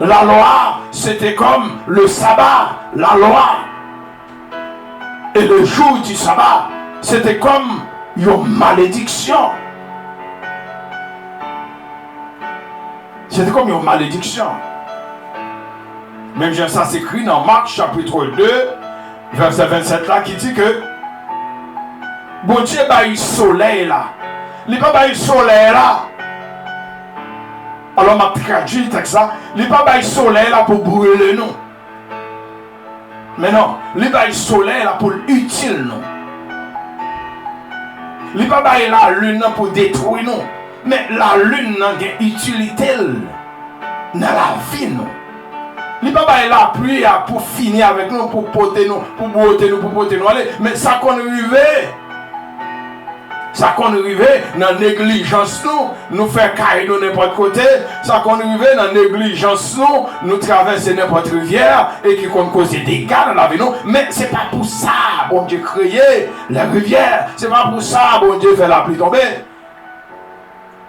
La loi, c'était comme le sabbat, la loi. Et le jour du sabbat, c'était comme une malédiction. C'était comme une malédiction. Même ça s'écrit dans Marc chapitre 2, verset 27 là, qui dit que bon Dieu a eu soleil là. Il n'a pas eu soleil là. Alors, je traduis le texte là. Il n'a pas eu soleil là pour brûler nous. Mais non, il n'a pas eu soleil là pour utile nous. Il n'a pas eu la lune pour détruire nous. Mais la lune a une utilité dans la vie nous. Il n'a pas eu la pluie pour finir avec nous, pour porter nous, pour botter nous, pour porter nous. Mais ça qu'on arrivait. Ça qu'on arrivait dans la négligence nous fait cailler de n'importe côté. Ça qu'on arrivait dans la négligence nous traverser n'importe rivière et qui qu'on cause des dégâts dans la vie nous. Mais c'est pas pour ça bon Dieu créé la rivière. C'est pas pour ça bon Dieu fait la pluie tomber.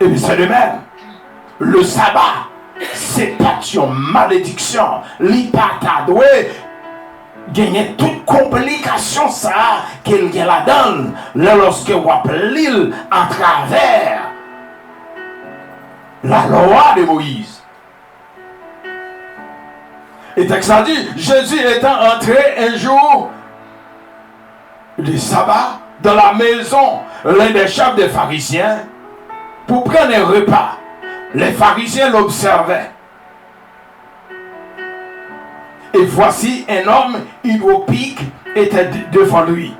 Et puis c'est de même. Le sabbat, c'est pas une malédiction. L'hypatadoué. Gagner toute complication ça qu'il y a là-dedans lorsque vous appelez à travers la loi de Moïse. Et texte a dit, Jésus étant entré un jour du sabbat dans la maison l'un des chefs des pharisiens pour prendre un repas. Les pharisiens l'observaient. Et voici un homme hydropique était devant lui.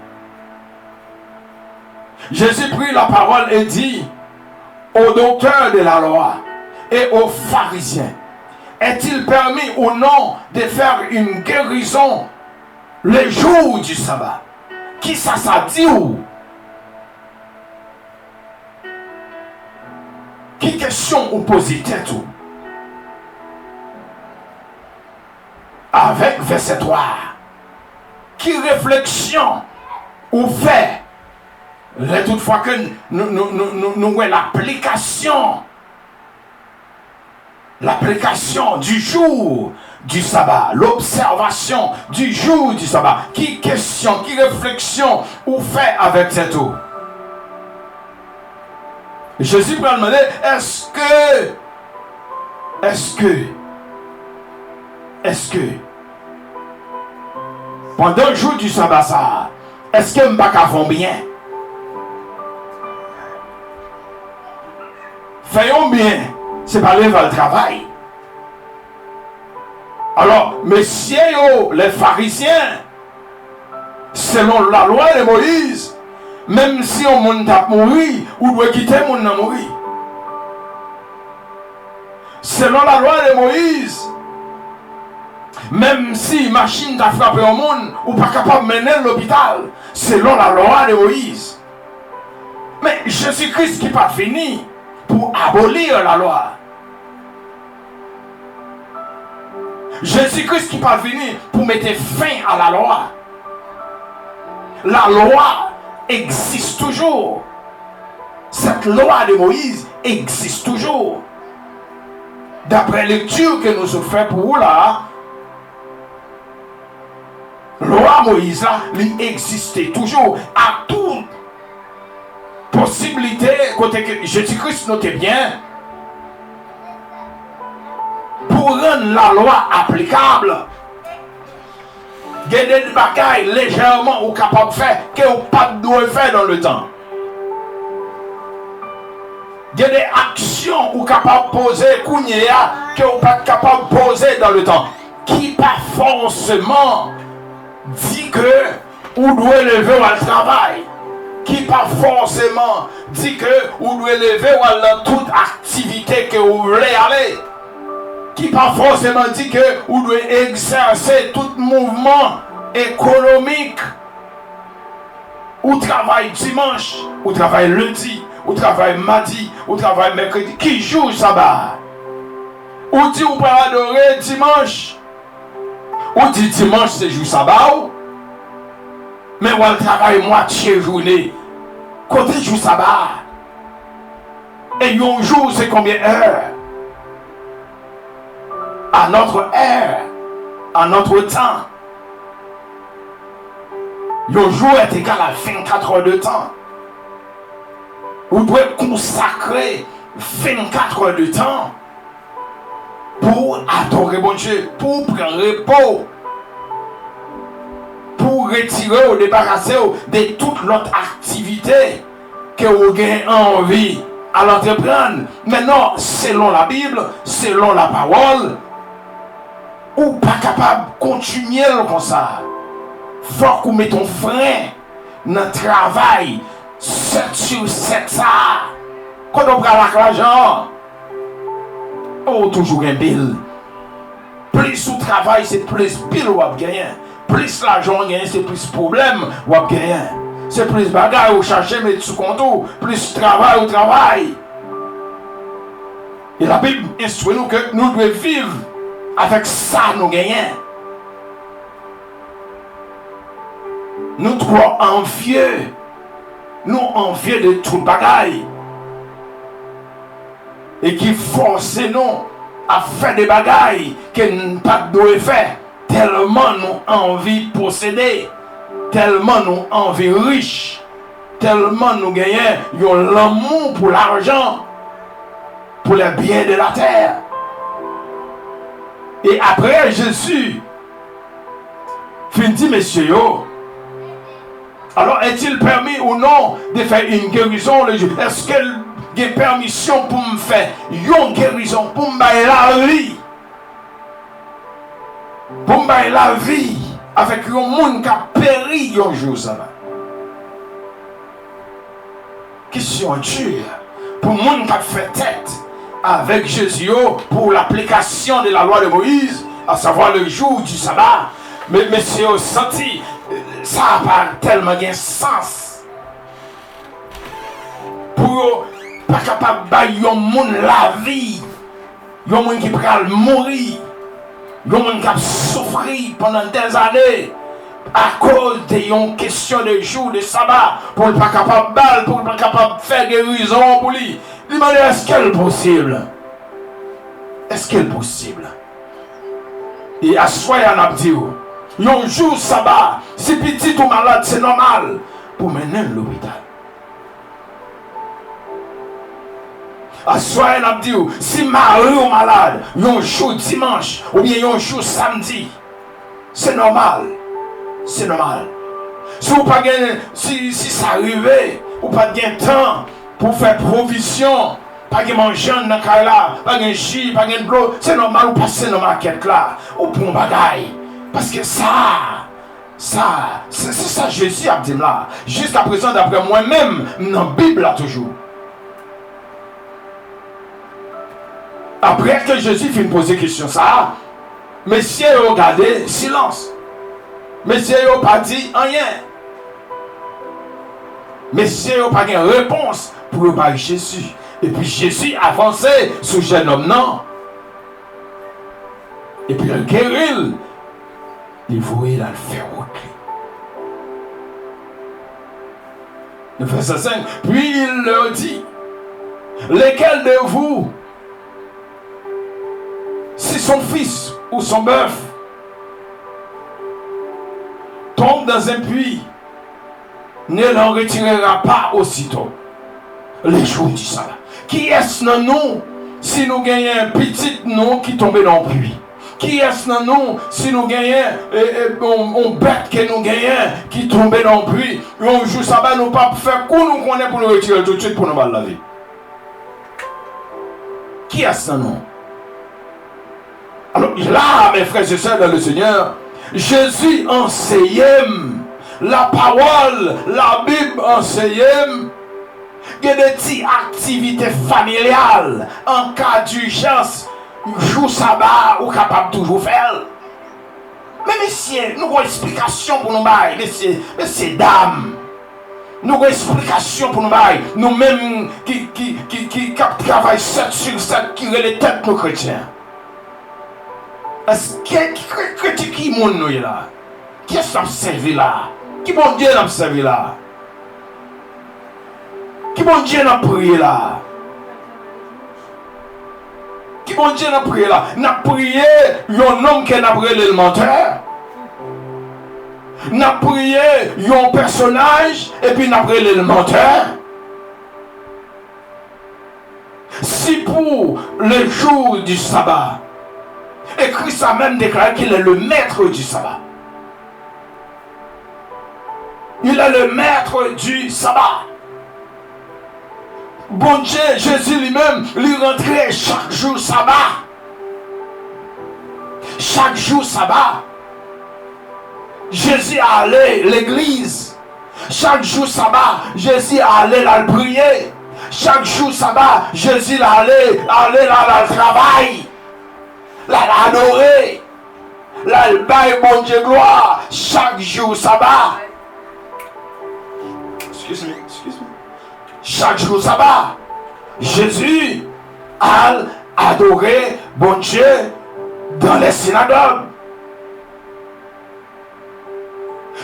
Jésus prit la parole et dit aux docteurs de la loi et aux pharisiens, est-il permis ou non de faire une guérison le jour du sabbat? Qui ça dit ou? Qui question ou posez tout? Avec verset 3. Qui réflexion ou fait? Toutefois que nous voyons l'application du jour du sabbat, l'observation du jour du sabbat. Qui question, qui réflexion ou fait avec cette eau? Jésus peut demander, est-ce que pendant le jour du sabbat ça, est-ce que je ne vais pas faire bien? Faisons bien, c'est pas aller vers le travail. Alors, messieurs, les pharisiens, selon la loi de Moïse, même si on monde a mouru, ou doit quitter mon monde mourir. Selon la loi de Moïse, même si machine t'a frappé au monde, ou pas capable de mener l'hôpital, selon la loi de Moïse. Mais Jésus-Christ qui n'est pas fini pour abolir la loi. Jésus-Christ qui n'est pas fini pour mettre fin à la loi. La loi existe toujours. Cette loi de Moïse existe toujours. D'après la lecture que nous avons fait pour vous là, loi Moïse là, il existait toujours à toute possibilité côté que Jésus-Christ notait bien pour rendre la loi applicable. Il y a des bagailles légèrement ou capable de faire que vous pas de faire dans le temps. Il y a des actions ou capable de poser que vous pas capable de poser dans le temps. Qui pas forcément dit que vous devez lever au travail. Qui pas forcément dit que vous devez lever dans toute activité que vous voulez aller. Qui pas forcément dit que vous devez exercer tout mouvement économique. Ou travail dimanche, ou travail lundi, ou travail mardi, ou travail mercredi. Qui joue sabbat? Ou dit ou pas adorer dimanche? Ou dit dimanche c'est jour sabbat? Mais on travaille moitié journée. Côté jour sabbat. Et un jour c'est combien d'heures? à notre ère, à notre temps. Le jour est égal à 24 heures de temps. Vous devez consacrer 24 heures de temps pour adorer bon Dieu, pour prendre repos, pour retirer ou débarrasser de toute l'autre activité que vous avez envie à l'entreprendre. Maintenant, selon la Bible, selon la parole, ou pas capable de continuer comme ça. Faut qu'on mette un frein dans le travail 7 sur 7 ça. Quand on prend l'argent, on toujours un bill. Plus on travaille, c'est plus bill ou gagner. Plus l'argent gagne, c'est plus problème ou gagner. C'est plus bagaille ou chercher mais sous compte, plus travail ou travail. Et la Bible instruit nous que nous devons vivre avec ça nous gagnons. Nous trop envieux. Nous envieux de tout bagaille. Et qui force nous à faire des bagailles que nous pas de faire. Tellement nous envie de posséder. Tellement nous envie riche. Tellement nous gagnons l'amour pour l'argent. Pour les biens de la terre. Et après Jésus fin dit messieurs yo, alors est-il permis ou non de faire une guérison le jour? Est-ce qu'il y a permission pour me faire une guérison, pour me faire la vie? Pour me faire la vie avec un monde qui a péri un jour ça va. Question dure pour le monde qui a fait tête avec Jésus pour l'application de la loi de Moïse, à savoir le jour du sabbat. Mais monsieur senti, ça n'a pas tellement de sens. Pour pas capable de bailler un monde la vie, un monde qui peut mourir, un monde qui a souffert pendant des années à cause d'une question de jour de sabbat, pour ne pas capable de pour ne pas capable de faire guérison pour lui. Il m'a dit, est-ce qu'elle est possible? Est-ce qu'elle est possible? Et à soi, il y a un dit, un jour sabbat, si petit ou malade, c'est normal pour mener à l'hôpital. À soi, il y a un dit, si mari ou malade, un jour dimanche ou bien un jour samedi, c'est normal. C'est normal. Si vous pas gagné, si ça arrivait, vous pas de temps pour faire provision, pas de manger dans le là, pas de chi, pas de l'eau, c'est normal ou passer dans la market là, ou pour un bagaille. Parce que c'est ça Jésus a dit là. Jusqu'à présent, d'après moi-même, dans la Bible là toujours. Après que Jésus finit de poser question ça, messieurs, regardez, silence. Messieurs, ils n'ont pas dit rien. Messieurs, ils n'ont pas de réponse pour parler Jésus. Et puis Jésus avançait sur ce jeune homme, non. Et puis le guérit, il voulait le faire rentrer. Le verset 5, puis il leur dit, lesquels de vous, si son fils ou son bœuf tombe dans un puits, ne l'en retirera pas aussitôt. Les jours du sabbat. Qui est-ce dans nous si nous gagnons un petit nom qui tombe dans le puits? Qui est-ce dans nous si nous gagnons un bête que nous gagnons qui tombe dans le puits? Un jour sabbat, nous ne pouvons pas faire quoi nous connaissons pour nous retirer tout de suite pour nous battre la vie. Qui est-ce dans nous? Alors là, mes frères et sœurs dans le Seigneur, Jésus enseignait la parole, la Bible enseignait. Il y a des petites activités familiales en cas d'urgence, jour sabbat, ou capable de toujours faire. Mais messieurs, nous avons une explication pour nous bailler, messieurs, dames. Nous avons une explication pour nous bailler. Nous-mêmes qui travaillons 7 sur 7, qui relèvent les têtes nos chrétiens. Est-ce que qui est mon nous là? Qui est-ce qu'on servi là? Qui bon Dieu n'a servi là? Qui bon Dieu n'a prié là? Qui bon Dieu n'a prié là? N'a prié un homme qui n'a prié le menteur. N'a prié un personnage et puis n'a prié le menteur. Si pour le jour du sabbat, et Christ a même déclaré qu'il est le maître du sabbat. Il est le maître du sabbat. Bon Dieu, Jésus lui-même, lui rentrait chaque jour sabbat. Chaque jour sabbat. Jésus allait à l'église. Chaque jour sabbat, Jésus allait là prier. Chaque jour sabbat, Jésus allait là le travail. Là adorer. Là il baille bon Dieu gloire. Chaque jour sabbat. Excuse-moi. Chaque jour sabbat, Jésus a adoré bon Dieu dans les synagogues.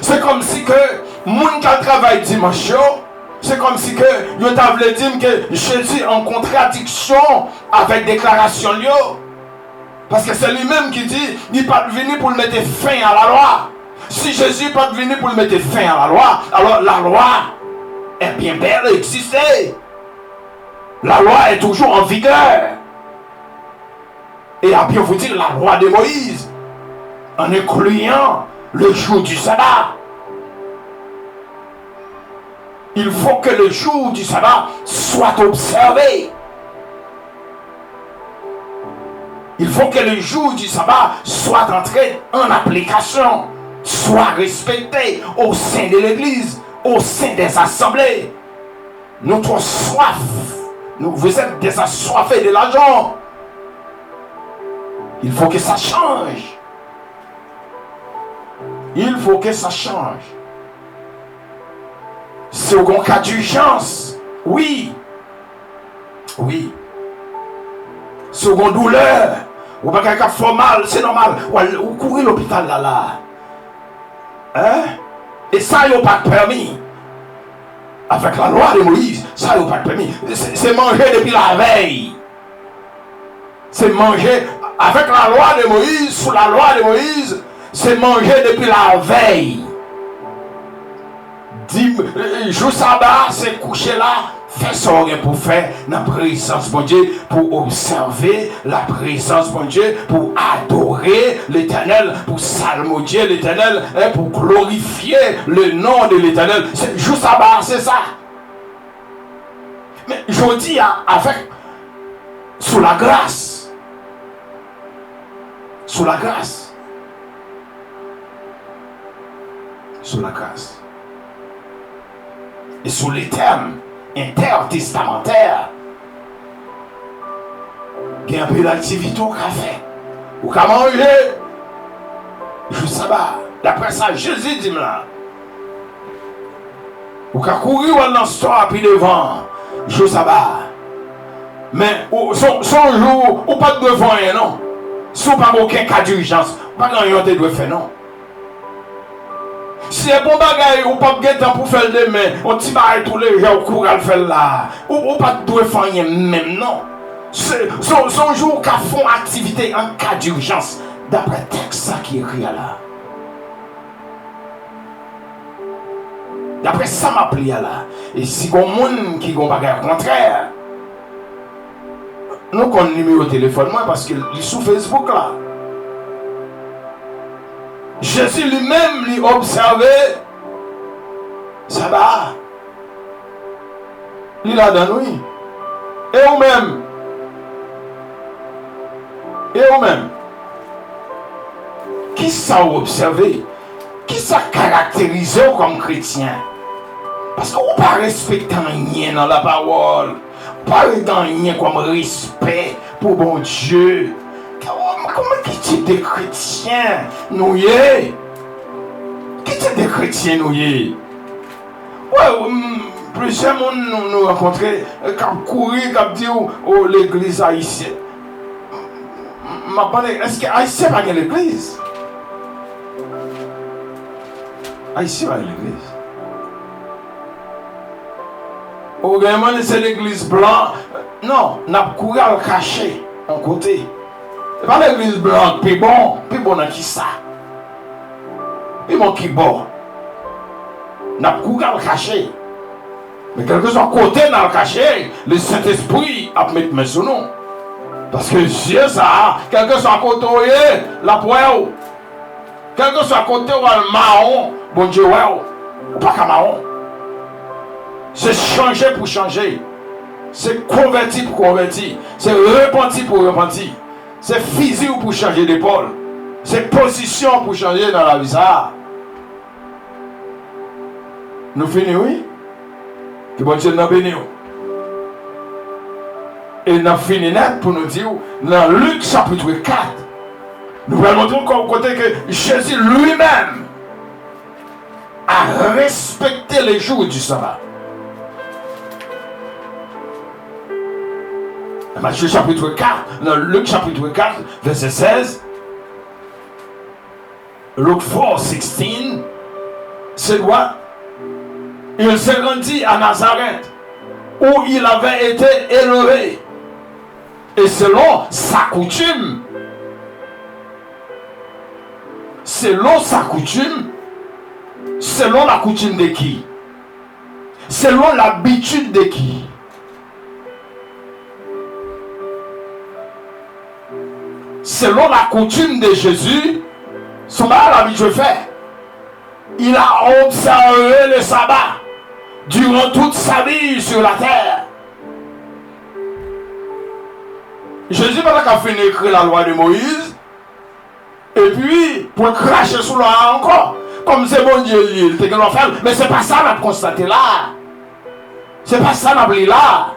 C'est comme si que moun qui travaille dimanche, c'est comme si que yo t'a voulu dire que Jésus est en contradiction avec déclaration yo. Parce que c'est lui-même qui dit, il n'est pas venu pour mettre fin à la loi. Si Jésus n'est pas venu pour mettre fin à la loi, alors la loi est bien belle exister. La loi est toujours en vigueur. Et à bien vous dire, la loi de Moïse, en incluant le jour du sabbat. Il faut que le jour du sabbat soit observé. Il faut que le jour du sabbat soit entré en application, soit respecté au sein de l'église, au sein des assemblées. Notre soif, vous êtes des assoiffés de l'argent. Il faut que ça change. Il faut que ça change. Second cas d'urgence, oui. Second douleur, ou pas quelqu'un fait mal, c'est normal. Ou courir l'hôpital là. Hein? Et ça, il n'y a pas de permis. Avec la loi de Moïse, ça, il n'y a pas de permis. C'est manger depuis la veille. C'est manger avec la loi de Moïse, sous la loi de Moïse, c'est manger depuis la veille. Jour sabbat, c'est coucher là, faire ce pour faire la présence de Dieu, pour observer la présence de Dieu, pour adorer l'Éternel, pour salmodier l'Éternel, et pour glorifier le nom de l'Éternel. Jour sabbat, c'est ça. Mais je dis avec, sous la grâce. Sous la grâce. Sous la grâce. Et sous les termes intertestamentaires, il y a un peu d'activité au café, ou qu'à manger, je sais pas, d'après ça, Jésus dit là, ou qu'à courir dans l'histoire puis devant, je sais pas, mais son jour, ou pas de devant, non, si pas aucun cas d'urgence, pas grand chose doit faire, non. Si un bon bagage, ou pas de temps pour faire demain, on t'y va tous les jours, on court à le faire là. Ou pas de faire même, non. Son jour qui font activité en cas d'urgence, d'après le texte qui est écrit là. D'après ça m'a pris là. Et si il y a des gens qui ont un bagage contraire, nous avons un numéro de téléphone parce qu'il est sur Facebook là. Jésus lui-même lui observait ça va. Il a dans lui. Et vous-même. Qui ça observé? Qui ça caractérisé comme chrétien? Parce qu'on ne peut pas respecter rien dans la parole. Pas rien comme respect pour bon Dieu. Comment qui type de chrétien nous y est? Qui type de chrétien nous y est? Ouais, plusieurs monde nous rencontrés, qui ont couru, qui ont dit l'église haïtienne. Est-ce que Haïtien va gagner l'église? Haïtien va gagner l'église. Au gouvernement, c'est l'église blanche. Non, on a couru à le cacher. en côté. C'est pas l'église blanche, puis bon dans qui ça? Puis bon qui bon? N'a pas qu'à le cacher. Mais quel que soit côté dans le cacher, le Saint-Esprit a mis mes sur nous. Parce que Dieu ça, quel que soit côté la poêle, quel que soit côté le marron, bon Dieu ou pas qu'à marron. C'est changer pour changer. C'est convertir pour convertir. C'est repentir pour repentir. C'est physique pour changer d'épaule. C'est position pour changer dans la vie ça. Nous finissons, oui? Que bon Dieu nous bénisse. Et nous finissons net pour nous dire, dans Luc chapitre 4, nous allons montrer comme côté que Jésus lui-même a respecté les jours du sabbat. Matthieu chapitre 4, dans Luc chapitre 4, verset 16, Luke 4, 16, c'est quoi? Il s'est rendu à Nazareth, où il avait été élevé. Et selon sa coutume, selon la coutume de qui? Selon l'habitude de qui? Selon la coutume de Jésus, son mari a l'habitude de faire. Il a observé le sabbat durant toute sa vie sur la terre. Jésus n'a pas fini d'écrire la loi de Moïse. Et puis, pour cracher sous la loi encore. Comme c'est bon Dieu, il te doit faire. Mais c'est pas ça qu'on a constaté là. C'est pas ça qu'on a pris là.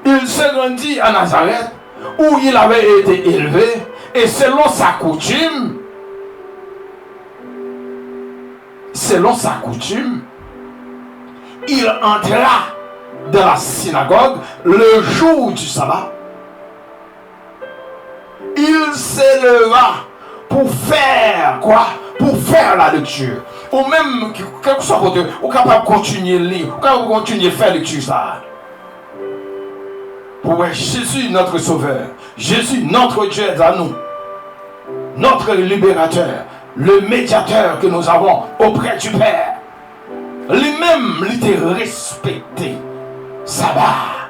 Il s'est rendu à Nazareth, où il avait été élevé. Et selon sa coutume, il entra dans la synagogue le jour du sabbat. Il s'éleva pour faire quoi? Pour faire la lecture. Ou même, quel que soit côté, ou capable de continuer le lire, ou capable de continuer à faire la lecture ça. Pour Jésus notre Sauveur, Jésus notre Dieu est à nous, notre libérateur, le médiateur que nous avons auprès du Père. Lui-même l'était respecté, sabbat.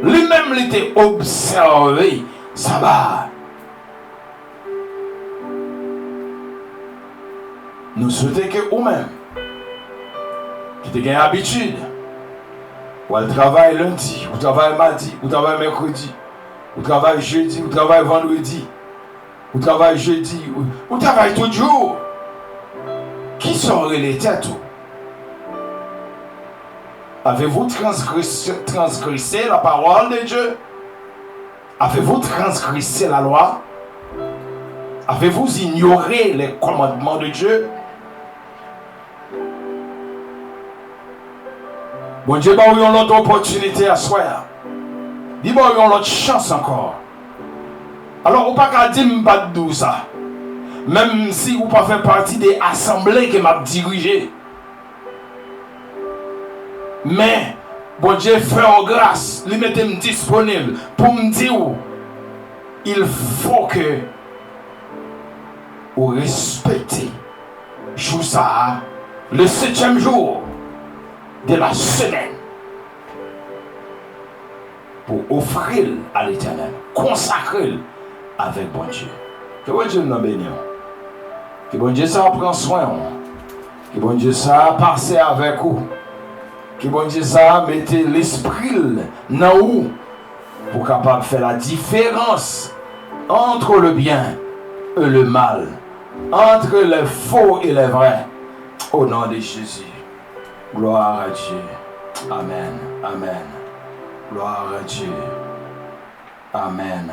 Lui-même l'était observé, sabbat. Nous souhaitons que vous-même, qui avez l'habitude, ou elle travaille lundi, ou travaille mardi, ou travaille mercredi, ou travaille jeudi, ou travaille vendredi, ou travaille jeudi, ou travaille toujours. Qui sont les têtes? Avez-vous transgressé la parole de Dieu? Avez-vous transgressé la loi? Avez-vous ignoré les commandements de Dieu? Bon Dieu, bah, on a l'autre opportunité à soi. Dis-moi, on a l'autre chance encore. Alors, on ne peut pas dire que je ça. Même si vous ne faites pas partie des assemblées que m'a dirigé. Mais, bon Dieu, fait en grâce, lui mettez disponible pour me dire il faut que vous respectez jour ça, le 7e jour de la semaine, pour offrir à l'Éternel, consacrer avec bon Dieu. Que bon Dieu nous bénisse. Que bon Dieu ça prend soin. Que bon Dieu ça passe avec vous. Que bon Dieu ça mette l'esprit dans vous pour capable faire la différence entre le bien et le mal, entre les faux et les vrais. Au nom de Jésus. Gloire à Dieu. Amen. Amen. Gloire à Dieu. Amen.